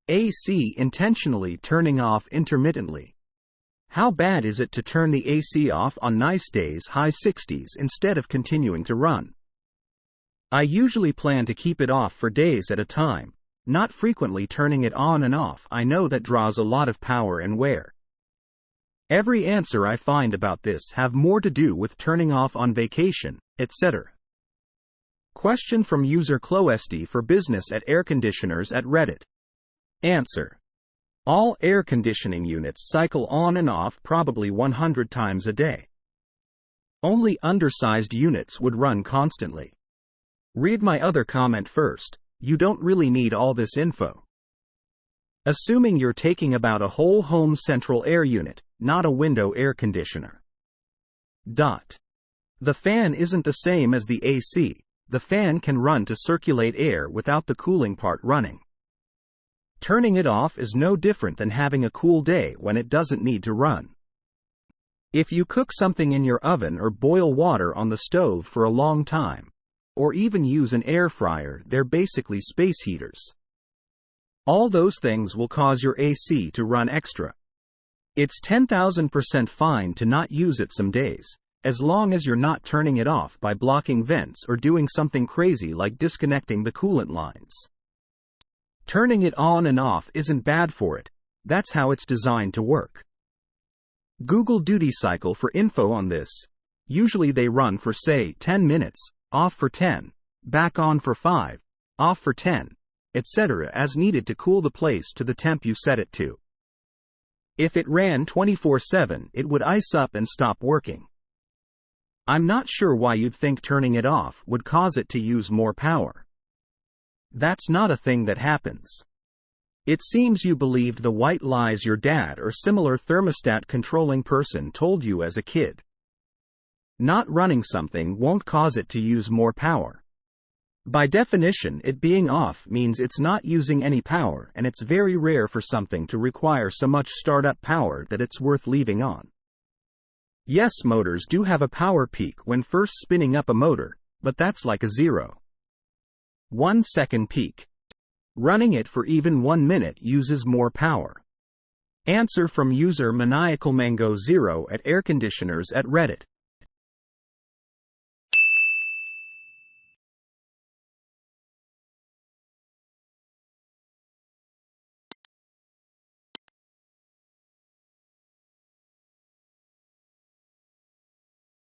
AC intentionally turning off intermittently. How bad is it to turn the AC off on nice days, high 60s, instead of continuing to run? I usually plan to keep it off for days at a time, not frequently turning it on and off. I know that draws a lot of power and wear. Every answer I find about this have more to do with turning off on vacation, etc. Question from user CloSD for business at air conditioners at Reddit. Answer. All air conditioning units cycle on and off probably 100 times a day. Only undersized units would run constantly. Read my other comment first. You don't really need all this info. Assuming you're taking about a whole home central air unit, not a window air conditioner. The fan isn't the same as the AC. The fan can run to circulate air without the cooling part running. Turning it off is no different than having a cool day when it doesn't need to run. If you cook something in your oven or boil water on the stove for a long time, or even use an air fryer, they're basically space heaters. All those things will cause your AC to run extra. It's 10,000% fine to not use it some days, as long as you're not turning it off by blocking vents or doing something crazy like disconnecting the coolant lines. Turning it on and off isn't bad for it. That's how it's designed to work. Google duty cycle for info on this. Usually they run for say 10 minutes, off for 10, back on for 5, off for 10, etc. as needed to cool the place to the temp you set it to. If it ran 24/7, it would ice up and stop working. I'm not sure why you'd think turning it off would cause it to use more power. That's not a thing that happens. It seems you believed the white lies your dad or similar thermostat controlling person told you as a kid. Not running something won't cause it to use more power. By definition, it being off means it's not using any power, and it's very rare for something to require so much startup power that it's worth leaving on. Yes, motors do have a power peak when first spinning up a motor, but that's like a 0.1 second peak. Running it for even 1 minute uses more power. Answer from user Maniacal Mango 0 at air conditioners at Reddit.